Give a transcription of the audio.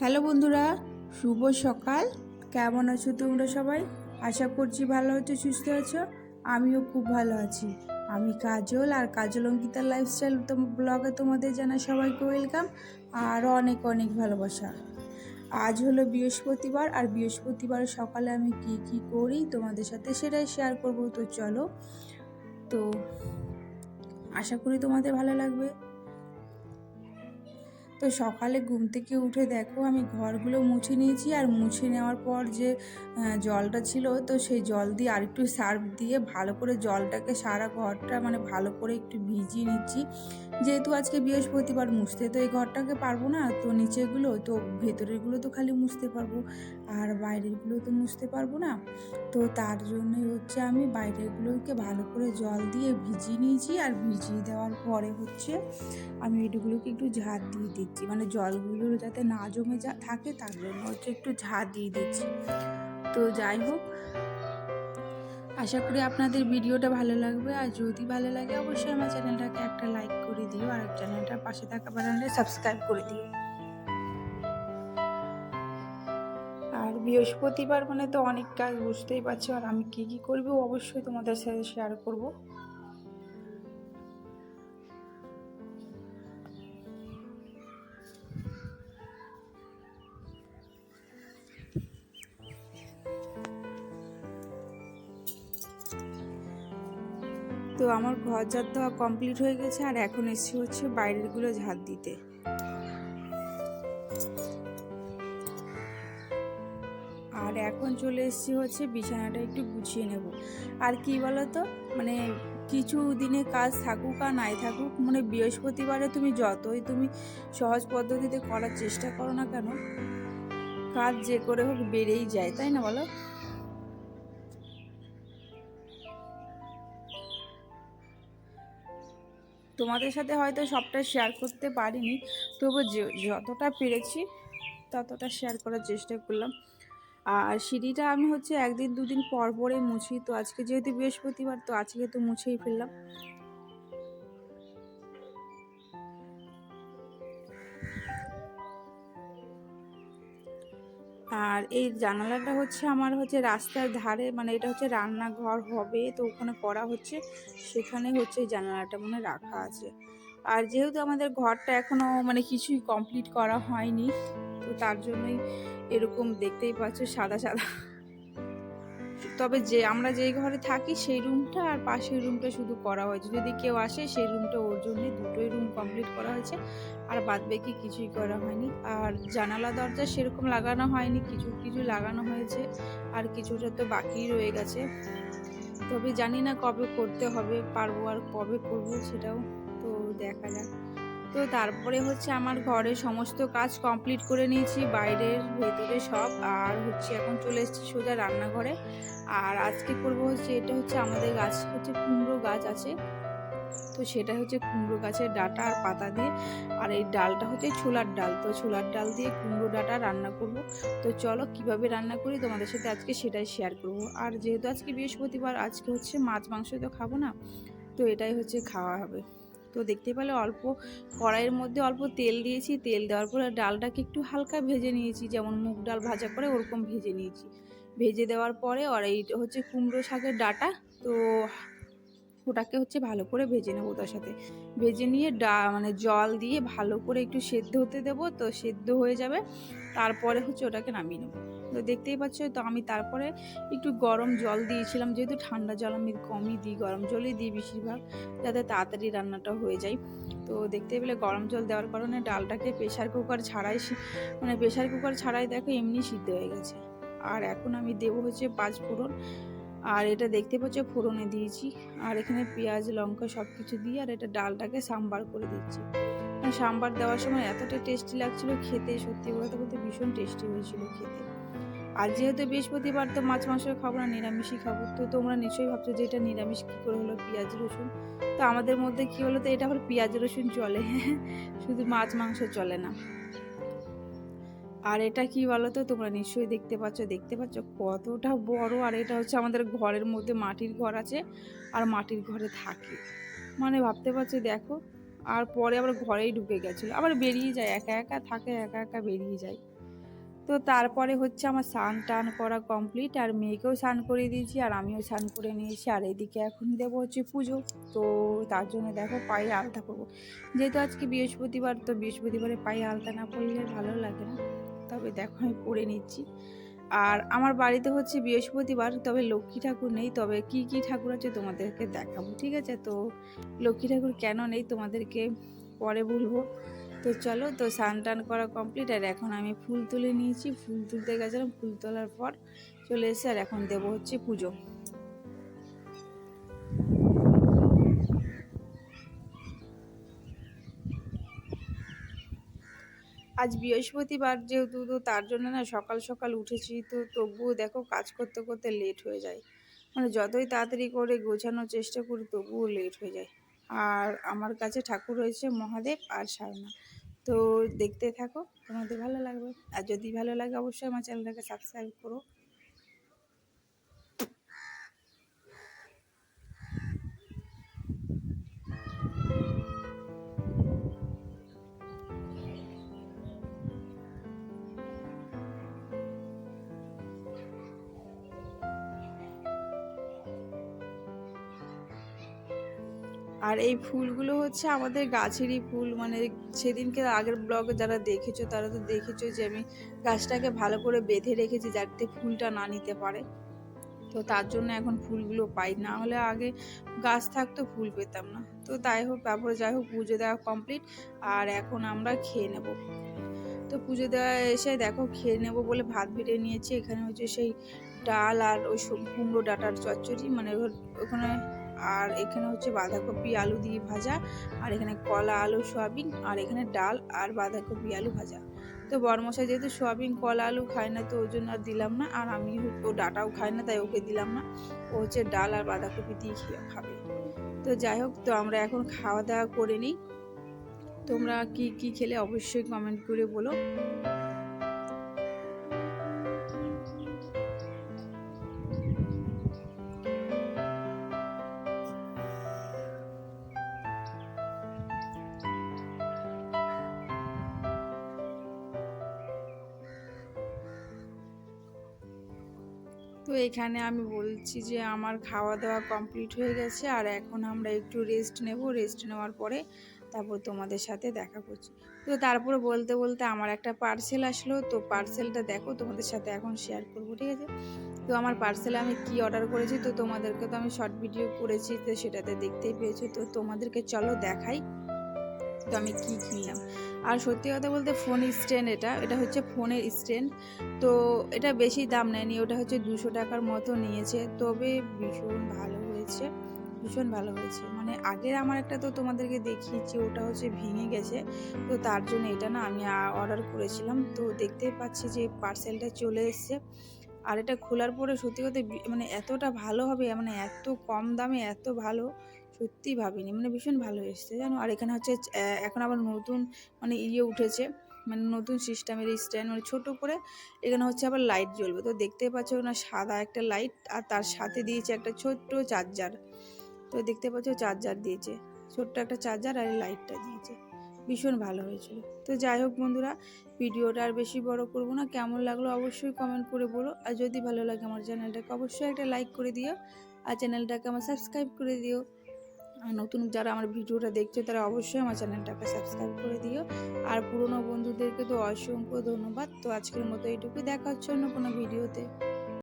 Hello বন্ধুরা, শুভ সকাল। কেমন আছো তোমরা সবাই? আশা করছি ভালো আছো, সুস্থ আছো। আমিও খুব ভালো আছি। আমি কাজল, আর কাজল অঙ্কিতার লাইফস্টাইল ব্লগে তোমাদের জানাই সবাইকে ওয়েলকাম আর অনেক অনেক ভালোবাসা। আজ হলো বৃহস্পতিবার, আর বৃহস্পতিবার সকালে আমি কি কি করি তোমাদের সাথে সেটাই শেয়ার করবো। তো চলো, তো আশা করি তোমাদের ভালো লাগবে। তো সকালে ঘুম থেকে উঠে দেখো আমি ঘরগুলো মুছে নিয়েছি, আর মুছে নেওয়ার পর যে জলটা ছিল, তো সেই জল দিয়ে আরেকটু সার্ফ দিয়ে ভালো করে জলটাকে সারা ঘরটা ভালো করে একটু ভিজিয়ে নিচ্ছি। যেহেতু আজকে বৃহস্পতিবার, মুছতে তো এই ঘরটাকে পারবো না, তো নিচেগুলো তো ভেতরেরগুলো তো খালি মুছতে পারবো, আর বাইরেরগুলো তো মুছতে পারবো না। তো তার জন্যই আমি বাইরেরগুলোকে ভালো করে জল দিয়ে ভিজিয়ে নিয়েছি, আর ভিজিয়ে দেওয়ার পরে আমি এগুলোকে একটু ঝাড় দিয়ে দিচ্ছি, জলগুলো যাতে না জমে থাকে, তার জন্য একটু ঝাড় দিয়ে দিচ্ছি। তো যাই হোক, আশা করি আপনাদের ভিডিওটা ভালো লাগবে, আর যদি ভালো লাগে অবশ্যই আমার চ্যানেলটাকে একটা লাইক করে দিও, আর চ্যানেলটার পাশে থাকা বাটনটা সাবস্ক্রাইব করে দিও। আর বৃহস্পতিবার তো অনেক কাজ, বুঝতেই পারছো, আর আমি কি কি করবো অবশ্যই তোমাদের সাথে শেয়ার করব। তো আমার ঘর ঝাড় দেওয়া কমপ্লিট হয়ে গেছে, আর এখন এসছি বাইরেরগুলো ঝাড় দিতে। আর এখন চলে এসেছি বিছানাটা একটু গুছিয়ে নেব। আর কি বলতো, কিছু দিনে কাজ থাকুক আর নাই থাকুক, বৃহস্পতিবারে তুমি সহজ পদ্ধতিতে করার চেষ্টা করো না কেন, কাজ যে করে হোক বেড়েই যায়, তাই না বলো? তোমাদের সাথে হয়তো সবটা শেয়ার করতে পারিনি, তবু যতটা পেরেছি ততটা শেয়ার করার চেষ্টা করলাম। আর সিঁড়িটা আমি একদিন দুদিন পর পরে মুছি, তো আজকে যেহেতু বৃহস্পতিবার, তো আজকে তো মুছেই ফেললাম। আর এই জানালাটা আমার রাস্তার ধারে, এটা রান্নাঘর হবে, তো ওখানে করা হচ্ছে, সেখানে এই জানালাটা রাখা আছে। আর যেহেতু আমাদের ঘরটা এখনো কিছুই কমপ্লিট করা হয়নি, তো তার জন্যই এরকম দেখতেই পাচ্ছ সাদা সাদা। তবে আমরা যেই ঘরে থাকি সেই রুমটা আর পাশের রুমটা শুধু করা হয়েছে, যদি কেউ আসে সেই রুমটা ওর জন্য দুটোই রুম কমপ্লিট করা হয়েছে, আর বাদ বাকি কিছুই করা হয়নি। আর জানালা দরজা সেরকম লাগানো হয়নি, কিছু কিছু লাগানো হয়েছে, আর কিছুটা তো বাকি রয়ে গেছে। তবে জানি না কবে করতে হবে, পারবো আর কবে করবো সেটাও তো দেখা যাক। তো তারপরে আমার ঘরের সমস্ত কাজ কমপ্লিট করে নিয়েছি, বাইরের ভেতরে সব। আর এখন চলে এসেছি সোজা রান্নাঘরে। আর আজকে করবো এটা আমাদের গাছ কুমড়ো গাছ আছে, তো সেটা কুমড়ো গাছের ডাঁটা আর পাতা দিয়ে, আর এই ডালটা ছোলার ডাল, তো ছোলার ডাল দিয়ে কুমড়ো ডাঁটা রান্না করব। তো চলো কিভাবে রান্না করি তোমাদের সাথে আজকে সেটাই শেয়ার করব। আর যেহেতু আজকে বৃহস্পতিবার, আজকে মাছ মাংস তো খাবো না, তো এটাই খাওয়া হবে। তো দেখতে পেলে অল্প কড়াইয়ের মধ্যে অল্প তেল দিয়েছি, তেল দেওয়ার পরে ডালটাকে একটু হালকা ভেজে নিয়েছি, যেমন মুগ ডাল ভাজা করে ওরকম ভেজে নিয়েছি। ভেজে দেওয়ার পরে আর এই কুমড়ো শাকের ডাঁটা, তো ওটাকে ভালো করে ভেজে নেবো, তার সাথে ভেজে নিয়ে জল দিয়ে ভালো করে একটু সেদ্ধ হতে দেবো, তো সেদ্ধ হয়ে যাবে, তারপরে ওটাকে নামিয়ে নেবো। তো দেখতেই পাচ্ছ, তো আমি তারপরে একটু গরম জল দিয়েছিলাম, যেহেতু ঠান্ডা জল আমি কমই দিই, গরম জলই দিই বেশিরভাগ, যাতে তাড়াতাড়ি রান্নাটা হয়ে যায়। তো দেখতে পেলে গরম জল দেওয়ার কারণে ডালটাকে প্রেশার কুকার ছাড়াই দেখো এমনি সিদ্ধ হয়ে গেছে। আর এখন আমি দেবো পাঁচ ফোড়ন, আর এটা দেখতে পাচ্ছ ফোড়নে দিয়েছি, আর এখানে পেঁয়াজ লঙ্কা সব কিছু দিয়ে, আর এটা ডালটাকে সাম্বার করে দিচ্ছি। সাম্বার দেওয়ার সময় এতটা টেস্টি লাগছিল খেতে, সত্যি বলতে বলতে ভীষণ টেস্টি হয়েছিল খেতে। আর যেহেতু বৃহস্পতিবার, তো মাছ মাংস খাবো না, নিরামিষই খাবো। তো তোমরা নিশ্চয়ই ভাবছো যে এটা নিরামিষ কী করে হলো, পেঁয়াজ রসুন। তো আমাদের মধ্যে কী হলো, তো এটা আবার পেঁয়াজ রসুন চলে, শুধু মাছ মাংস চলে না। আর এটা কি বলতো, তোমরা নিশ্চয়ই দেখতে পাচ্ছ কতটা বড়। আর এটা আমাদের ঘরের মধ্যে মাটির ঘর আছে, আর মাটির ঘরে থাকে, ভাবতে পারছো দেখো। আর পরে আবার ঘরেই ঢুকে গেছিলো, আবার বেরিয়ে যায়, একা একা থাকে, একা একা বেরিয়ে যায়। তো তারপরে হচ্ছে আমার স্নান টান করা কমপ্লিট, আর মেয়েকেও স্নান করিয়ে দিয়েছি আর আমিও স্নান করে নিয়েছি। আর এদিকে এখন দেবো হচ্ছে পুজো। তো তার জন্য দেখো পায়ে আলতা করবো, যেহেতু আজকে বৃহস্পতিবার, তো বৃহস্পতিবারে পায়ে আলতা না পরলে ভালো লাগে না। তবে দেখো আমি পরে নিচ্ছি। আর আমার বাড়িতে হচ্ছে বৃহস্পতিবার, তবে লক্ষ্মী ঠাকুর নেই। তবে কি কি ঠাকুর আছে তোমাদেরকে দেখাবো, ঠিক আছে? তো লক্ষ্মী ঠাকুর কেন নেই তোমাদেরকে পরে বলবো। তো চলো, তো স্নান টান করা কমপ্লিট, আর এখন আমি ফুল তুলে নিয়েছি। ফুল তুলতে গেছিলাম, ফুল তোলার পর চলে এসে আর এখন দেবো হচ্ছে পুজো। আজ বৃহস্পতিবার যেহেতু, তো তার জন্য না সকাল সকাল উঠেছি, তো তবুও দেখো কাজ করতে করতে লেট হয়ে যায়। মানে যতই তাড়াতাড়ি করে গোছানোর চেষ্টা করি তবুও লেট হয়ে যায়। আর আমার কাছে ঠাকুর রয়েছে মহাদেব আর সারনা। তো দেখতে থাকো, তোমাদের ভালো লাগবে। আর যদি ভালো লাগে অবশ্যই আমার চ্যানেলটাকে সাবস্ক্রাইব করো। আর এই ফুলগুলো হচ্ছে আমাদের গাছেরই ফুল। মানে সেদিনকে আগের ব্লগে যারা দেখেছো তারা তো দেখেছো যে আমি গাছটাকে ভালো করে বেঁধে রেখেছি যাতে ফুলটা না নিতে পারে। তো তার জন্য এখন ফুলগুলো পাই, না হলে আগে গাছ থাকতো ফুল পেতাম না। তো তাই হোক, তারপরে যাই হোক পুজো দেওয়া কমপ্লিট, আর এখন আমরা খেয়ে নেব। তো পুজো দেওয়া এসে দেখো খেয়ে নেব বলে ভাত বেড়ে নিয়েছি। এখানে হচ্ছে সেই ডাল আর ওই কুমড়ো ডাঁটার চচ্চড়ি, মানে ওখানে। আর এখানে হচ্ছে বাঁধাকপি আলু দিয়ে ভাজা, আর এখানে কলা আলু সয়াবিন, আর এখানে ডাল আর বাঁধাকপি আলু ভাজা। তো বড়মশাই যেহেতু সয়াবিন কলা আলু খায় না, তো ওই জন্য আর দিলাম না। আর আমি ও ডাঁটাও খায় না, তাই ওকে দিলাম না। ও হচ্ছে ডাল আর বাঁধাকপি দিয়ে খাবে। তো যাই হোক, তো আমরা এখন খাওয়া দাওয়া করে নিই। তোমরা কি কি খেলে অবশ্যই কমেন্ট করে বলো। তো এখানে আমি বলছি যে আমার খাওয়া দাওয়া কমপ্লিট হয়ে গেছে, আর এখন আমরা একটু রেস্ট নেব। রেস্ট নেওয়ার পরে তারপর তোমাদের সাথে দেখা করছি। তো তারপরে বলতে বলতে আমার একটা পার্সেল আসলো। তো পার্সেলটা দেখো তোমাদের সাথে এখন শেয়ার করবো, ঠিক আছে? তো আমার পার্সেলে আমি কি অর্ডার করেছি, তো তোমাদেরকে তো আমি শর্ট ভিডিও করেছি, তো সেটাতে দেখতেই পেয়েছো। তো তোমাদেরকে চলো দেখাই তো আমি কি কিনলাম। আর সত্যি কথা বলতে ফোন স্ট্যান্ড, এটা হচ্ছে ফোনের স্ট্যান্ড। তো এটা বেশি দাম নেয়নি, ওটা হচ্ছে 200 টাকার মতো নিয়েছে। তবে ভীষণ ভালো হয়েছে, ভীষণ ভালো হয়েছে। মানে আগের আমার একটা তো তোমাদেরকে দেখিয়েছি, ওটা হচ্ছে ভেঙে গেছে। তো তার জন্য এটা না আমি অর্ডার করেছিলাম। তো দেখতেই পাচ্ছি যে পার্সেলটা চলে এসছে। আর এটা খোলার পরে সত্যি কথা মানে এতটা ভালো হবে, মানে এত কম দামে এত ভালো সত্যি ভাবিনি। মানে ভীষণ ভালো এসছে জানো। আর এখানে হচ্ছে এখন আবার নতুন মানে উঠেছে, মানে নতুন সিস্টেমের স্ট্যান্ড, মানে ছোটো করে এখানে হচ্ছে আবার লাইট জ্বলবে। তো দেখতে পাচ্ছ না সাদা একটা লাইট, আর তার সাথে দিয়েছে একটা ছোট্ট চার্জার। তো দেখতে পাচ্ছ চার্জার দিয়েছে, ছোট্ট একটা চার্জার, আর লাইটটা দিয়েছে। ভীষণ ভালো হয়েছিল। তো যাই হোক বন্ধুরা, ভিডিওটা আর বেশি বড় করব না। কেমন লাগলো অবশ্যই কমেন্ট করে বলো। আর যদি ভালো লাগে আমার চ্যানেলটাকে অবশ্যই একটা লাইক করে দিও, আর চ্যানেলটাকে আমার সাবস্ক্রাইব করে দিও। আর নতুন যারা আমার ভিডিওটা দেখছো তারা অবশ্যই আমার চ্যানেলটাকে সাবস্ক্রাইব করে দিও। আর পুরনো বন্ধুদেরকে তো অসংখ্য ধন্যবাদ। তো আজকের মতো এইটুকু, দেখা হচ্ছে অন্য কোনো ভিডিওতে।